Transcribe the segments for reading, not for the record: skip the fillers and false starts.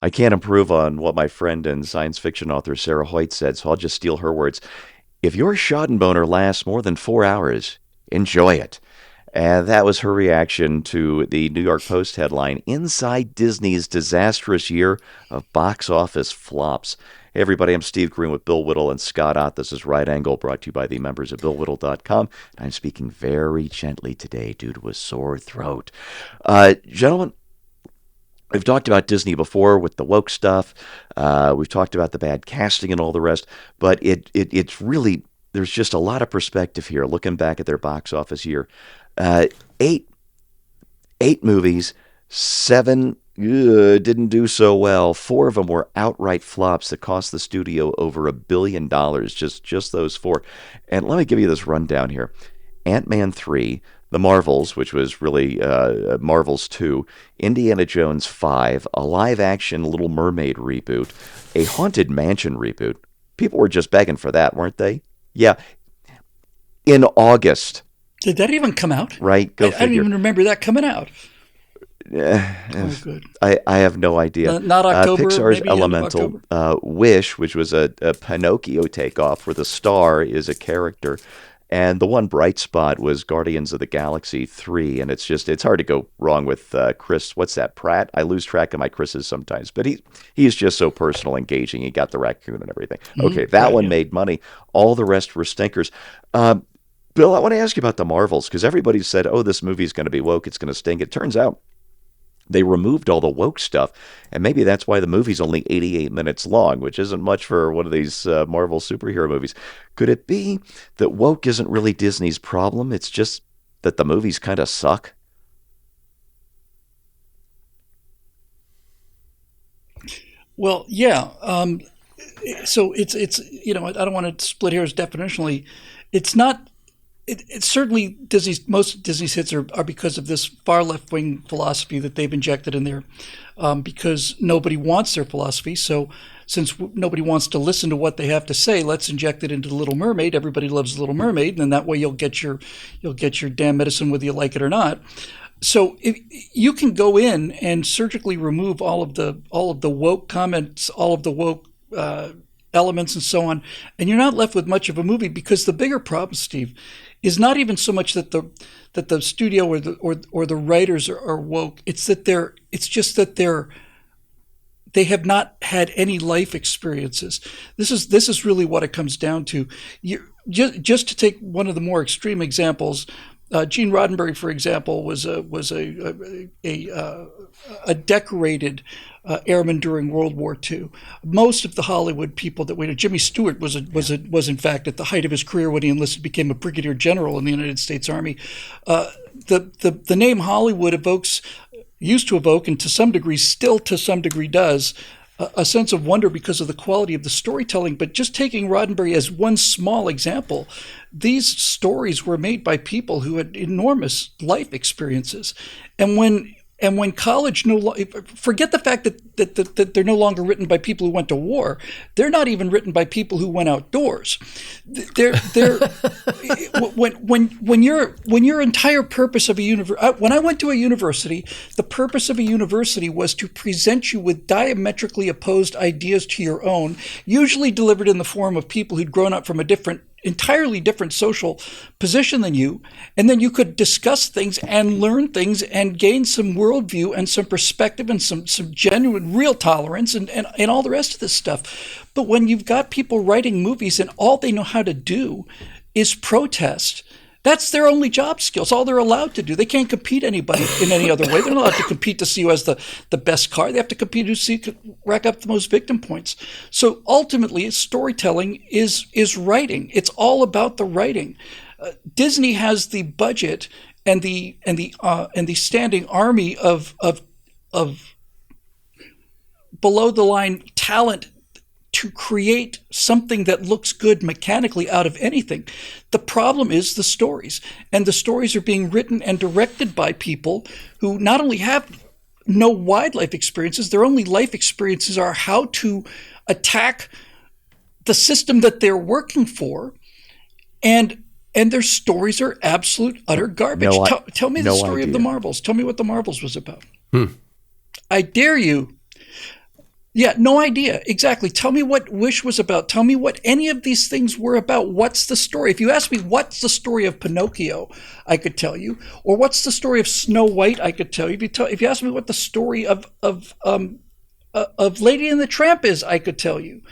I can't improve on what my friend and science fiction author Sarah Hoyt said, so I'll just steal her words. If your Schadenboner lasts more than 4 hours, enjoy it. And that was her reaction to the New York Post headline, Inside Disney's Disastrous Year of Box Office Flops. Hey everybody, I'm Steve Green with Bill Whittle and Scott Ott. This is Right Angle, brought to you by the members of BillWhittle.com. And I'm speaking very gently today due to a sore throat. Gentlemen, we've talked about Disney before with the woke stuff. We've talked about the bad casting and all the rest. But it's really, there's just a lot of perspective here looking back at their box office year. Uh, eight eight movies, seven didn't do so well. Four of them were outright flops that cost the studio over $1 billion. Just those four. And let me give you this rundown here: Ant-Man 3, The Marvels, which was really Marvels 2, Indiana Jones 5, a live-action Little Mermaid reboot, a Haunted Mansion reboot. People were just begging for that, weren't they? Yeah, in August. Did that even come out? Right, go I don't figure. even remember that coming out. Oh, Yes. good. I have no idea. Not October, Pixar's maybe end of Elemental, October. Wish, which was a Pinocchio takeoff where the star is a character. And the one bright spot was Guardians of the Galaxy 3. And it's hard to go wrong with Chris, what's that, Pratt? I lose track of my Chris's sometimes. But he's just so personal, engaging. He got the raccoon and everything. Okay, that Right, one yeah. made money. All the rest were stinkers. Bill, I want to ask you about the Marvels, because everybody said, oh, this movie's going to be woke, it's going to stink. It turns out they removed all the woke stuff, and maybe that's why the movie's only 88 minutes long, which isn't much for one of these Marvel superhero movies. Could it be that woke isn't really Disney's problem? It's just that the movies kind of suck? Well, yeah. So it's I don't want to split hairs definitionally. It's not. It's certainly Disney's most Disney's hits are because of this far left wing philosophy that they've injected in there, because nobody wants their philosophy. So since nobody wants to listen to what they have to say, let's inject it into the Little Mermaid. Everybody loves the Little Mermaid, and then that way you'll get your damn medicine whether you like it or not. So if you can go in and surgically remove all of the woke comments, all of the woke elements, and so on, and you're not left with much of a movie, because the bigger problem, Steve, is not even so much that the studio or the writers are woke. It's just that they have not had any life experiences. This is really what it comes down to. Just to take one of the more extreme examples, Gene Roddenberry, for example, was a decorated airman during World War II. Most of the Hollywood people that we know, Jimmy Stewart was in fact at the height of his career when he enlisted, became a brigadier general in the United States Army. The name Hollywood used to evoke, and to some degree still to some degree does, a sense of wonder because of the quality of the storytelling. But just taking Roddenberry as one small example, these stories were made by people who had enormous life experiences. And when college forget the fact that they're no longer written by people who went to war. They're not even written by people who went outdoors. They're when your entire purpose of a university. When I went to a university, the purpose of a university was to present you with diametrically opposed ideas to your own, usually delivered in the form of people who'd grown up from entirely different social position than you, and then you could discuss things and learn things and gain some worldview and some perspective and some genuine real tolerance and all the rest of this stuff. But when you've got people writing movies and all they know how to do is protest, that's their only job skills, all they're allowed to do. They can't compete anybody in any other way. They're not allowed to compete to see who has the best car. They have to compete to see rack up the most victim points. So ultimately, storytelling is writing. It's all about the writing. Disney has the budget and the standing army of below the line talent to create something that looks good mechanically out of anything. The problem is the stories. And the stories are being written and directed by people who not only have no wide life experiences, their only life experiences are how to attack the system that they're working for. And their stories are absolute, utter garbage. No, Tell me the no story of the idea. Marvels. Tell me what the Marvels was about. I dare you. Yeah, no idea. Exactly. Tell me what Wish was about. Tell me what any of these things were about. What's the story? If you ask me what's the story of Pinocchio, I could tell you. Or what's the story of Snow White, I could tell you. If you ask me what the story of Lady and the Tramp is, I could tell you.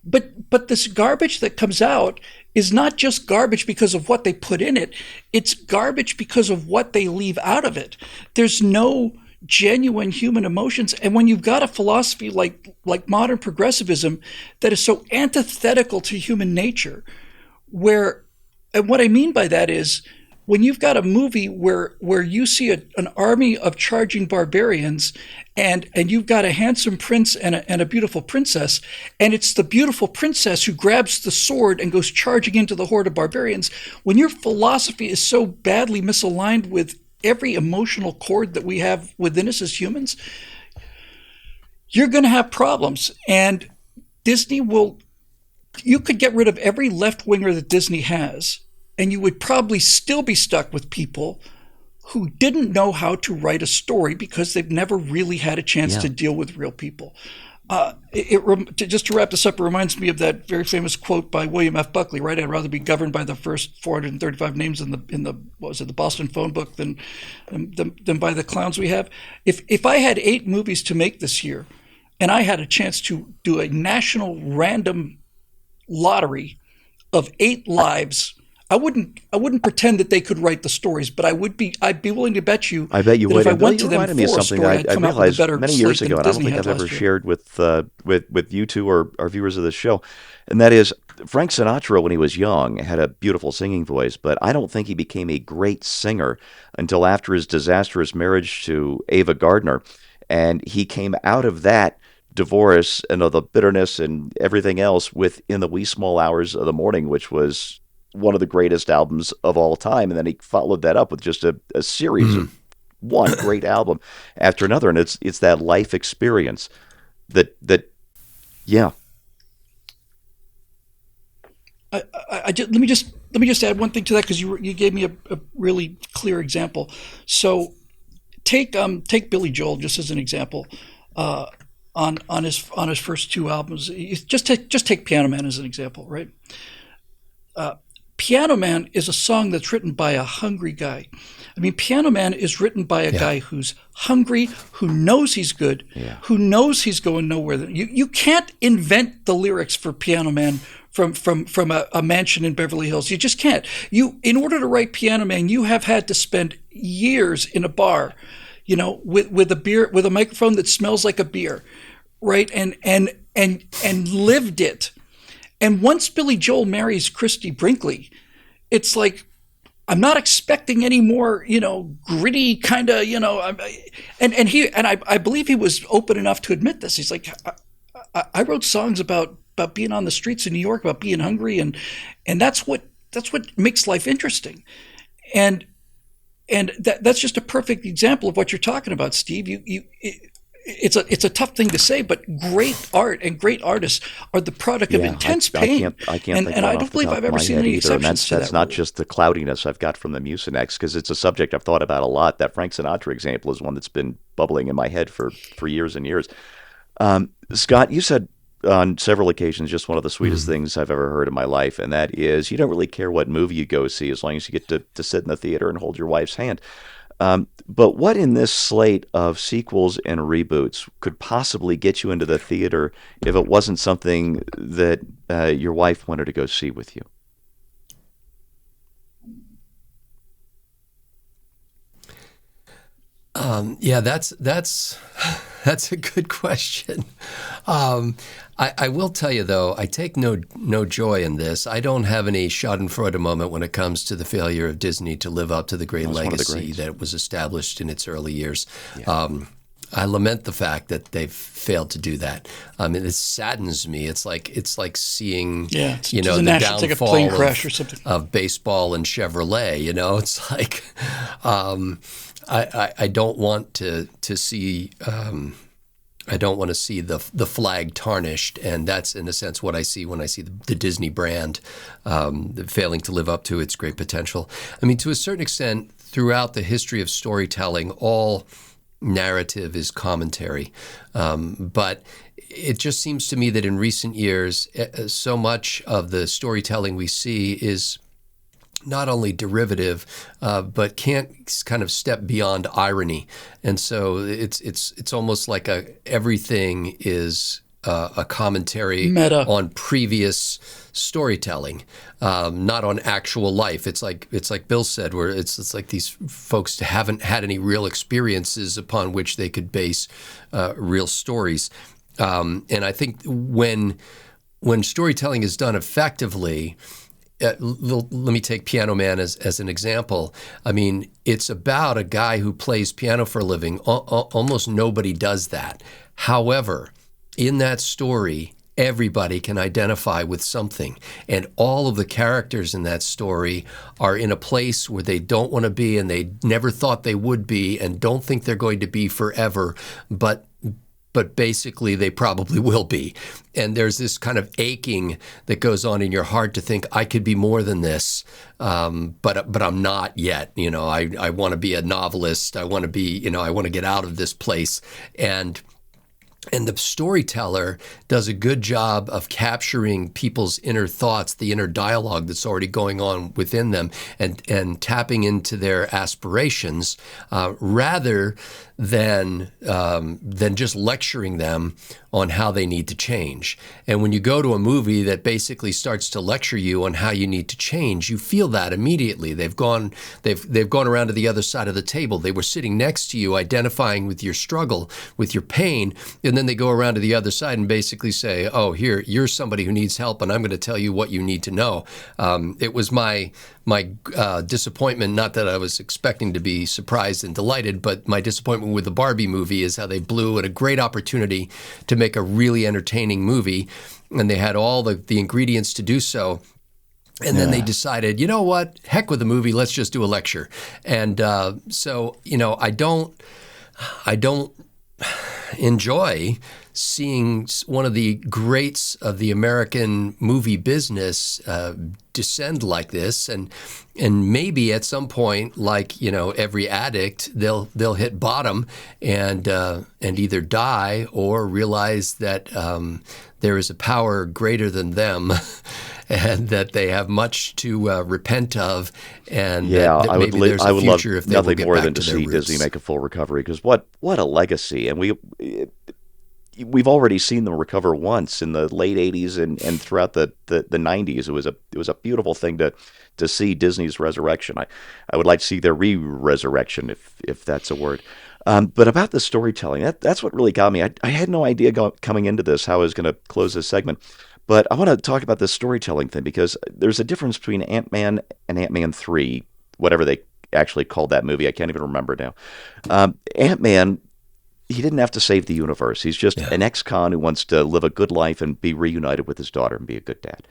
But this garbage that comes out is not just garbage because of what they put in it. It's garbage because of what they leave out of it. There's no genuine human emotions. And when you've got a philosophy like modern progressivism that is so antithetical to human nature, where and what I mean by that is when you've got a movie where you see an army of charging barbarians and you've got a handsome prince and a beautiful princess, and it's the beautiful princess who grabs the sword and goes charging into the horde of barbarians, when your philosophy is so badly misaligned with every emotional chord that we have within us as humans, you're going to have problems. And Disney will, you could get rid of every left winger that Disney has, and you would probably still be stuck with people who didn't know how to write a story because they've never really had a chance Yeah. to deal with real people. Just to wrap this up, it reminds me of that very famous quote by William F. Buckley. Right, I'd rather be governed by the first 435 names in the what was it, the Boston phone book than by the clowns we have. If I had 8 movies to make this year, and I had a chance to do a national random lottery of 8 lives, I wouldn't pretend that they could write the stories, but I'd be willing to bet you I bet you that would. if I And Bill, went you to them reminded me of for a something story, that I'd I come out with a realized better many slate years than ago, and I don't Disney think had I've ever last year. shared with you two or our viewers of the show, and that is Frank Sinatra when he was young had a beautiful singing voice, but I don't think he became a great singer until after his disastrous marriage to Ava Gardner, and he came out of that divorce and of the bitterness and everything else with In the Wee Small Hours of the Morning, which was one of the greatest albums of all time. And then he followed that up with just a series of one great album after another. And it's that life experience that yeah, Let me just add one thing to that because you gave me a really clear example. So take Billy Joel just as an example. Uh, on his first 2 albums, just take Piano Man as an example, right? Piano Man is a song that's written by a hungry guy. I mean, Piano Man is written by a Yeah. guy who's hungry, who knows he's good, yeah, who knows he's going nowhere. You can't invent the lyrics for Piano Man from a mansion in Beverly Hills. You just can't. In order to write Piano Man, you have had to spend years in a bar, with a beer, with a microphone that smells like a beer, right? And lived it. And once Billy Joel marries Christy Brinkley, it's like I'm not expecting any more, gritty kind of, and I believe he was open enough to admit this. He's like, I wrote songs about being on the streets of New York, about being hungry, and that's what makes life interesting, and that's just a perfect example of what you're talking about, Steve. It's a tough thing to say, but great art and great artists are the product of yeah. I, intense I pain. can't I can't and think and of I one don't off the believe top I've of ever my seen head any either. And exceptions to that's that not rule. just the cloudiness I've got from the Mucinex, because it's a subject I've thought about a lot. That Frank Sinatra example is one that's been bubbling in my head for years and years. Scott, you said on several occasions just one of the sweetest things I've ever heard in my life, and that is you don't really care what movie you go see as long as you get to sit in the theater and hold your wife's hand. But what in this slate of sequels and reboots could possibly get you into the theater if it wasn't something that your wife wanted to go see with you? Yeah, that's that's a good question. I will tell you though, I take no joy in this. I don't have any Schadenfreude moment when it comes to the failure of Disney to live up to the great That was one of the legacy greats. that was established in its early years. Yeah. I lament the fact that they've failed to do that. It saddens me. It's like seeing, Yeah, it's, you it's know, a the national, it's like a plane downfall crash or something. of baseball and Chevrolet. You know, it's like I don't want to see. I don't want to see the flag tarnished, and that's in a sense what I see when I see the Disney brand failing to live up to its great potential. I mean, to a certain extent, throughout the history of storytelling, all narrative is commentary. But it just seems to me that in recent years, so much of the storytelling we see is not only derivative, but can't kind of step beyond irony, and so it's almost like everything is a commentary Meta. on previous storytelling, not on actual life. It's like Bill said, where it's like these folks haven't had any real experiences upon which they could base real stories, and I think when storytelling is done effectively. Let me take Piano Man as an example. I mean, it's about a guy who plays piano for a living. Almost nobody does that. However, in that story, everybody can identify with something. And all of the characters in that story are in a place where they don't want to be and they never thought they would be and don't think they're going to be forever, but basically they probably will be. And there's this kind of aching that goes on in your heart to think, I could be more than this, but I'm not yet. I want to be a novelist. I want to be, I want to get out of this place. And the storyteller does a good job of capturing people's inner thoughts, the inner dialogue that's already going on within them, and tapping into their aspirations, rather than just lecturing them on how they need to change. And when you go to a movie that basically starts to lecture you on how you need to change, you feel that immediately. They've gone around to the other side of the table. They were sitting next to you, identifying with your struggle, with your pain, and then they go around to the other side and basically say, "Oh, here, you're somebody who needs help, and I'm going to tell you what you need to know." It was my disappointment, not that I was expecting to be surprised and delighted, but my disappointment with the Barbie movie is how they blew at a great opportunity to make a really entertaining movie, and they had all the ingredients to do so. And then they decided, you know what, heck with the movie, let's just do a lecture. And so, I don't enjoy seeing one of the greats of the American movie business descend like this, and maybe at some point, like every addict, they'll hit bottom and either die or realize that there is a power greater than them. And that they have much to repent of, and that maybe there's a future if they will get back to their roots. Nothing more than to see Disney make a full recovery, because what a legacy! And we've already seen them recover once in the late '80s and throughout the '90s. It was a beautiful thing to see Disney's resurrection. I would like to see their re-resurrection, if that's a word. But about the storytelling, that's what really got me. I had no idea coming into this how I was going to close this segment. But I want to talk about this storytelling thing, because there's a difference between Ant-Man and Ant-Man 3, whatever they actually called that movie. I can't even remember now. Ant-Man, he didn't have to save the universe. He's just an ex-con who wants to live a good life and be reunited with his daughter and be a good dad.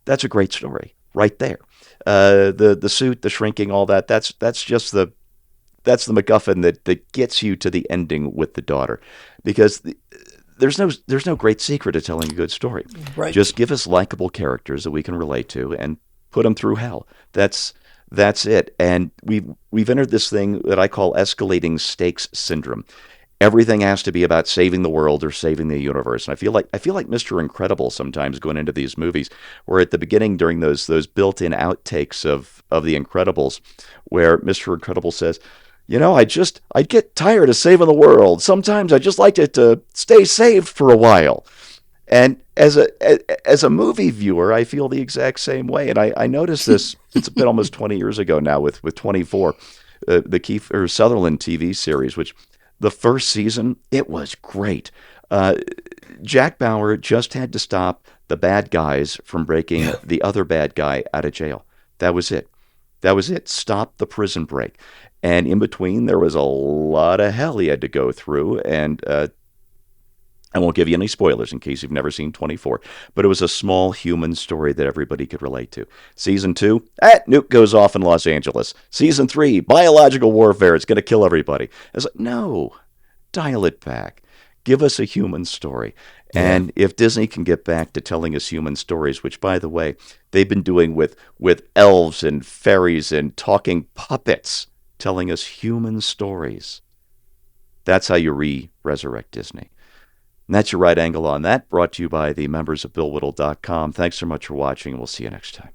That's a great story right there. The suit, the shrinking, all that, that's the MacGuffin that gets you to the ending with the daughter. Because there's no great secret to telling a good story. Right. Just give us likable characters that we can relate to and put them through hell. That's it. And we've entered this thing that I call escalating stakes syndrome. Everything has to be about saving the world or saving the universe. And I feel like Mr. Incredible sometimes going into these movies, where at the beginning during those built-in outtakes of The Incredibles, where Mr. Incredible says, I'd get tired of saving the world. Sometimes I just like it to stay saved for a while. And as a movie viewer, I feel the exact same way. And I noticed this, it's been almost 20 years ago now with 24, the Kiefer Sutherland TV series, which the first season, it was great. Jack Bauer just had to stop the bad guys from breaking the other bad guy out of jail. That was it. Stop the prison break. And in between, there was a lot of hell he had to go through. And I won't give you any spoilers in case you've never seen 24. But it was a small human story that everybody could relate to. Season 2, nuke goes off in Los Angeles. Season 3, biological warfare. It's going to kill everybody. It's like, no, dial it back. Give us a human story. And if Disney can get back to telling us human stories, which, by the way, they've been doing with elves and fairies and talking puppets, telling us human stories, That's how you resurrect Disney. And that's your right angle on that, brought to you by the members of BillWhittle.com. Thanks so much for watching, and we'll see you next time.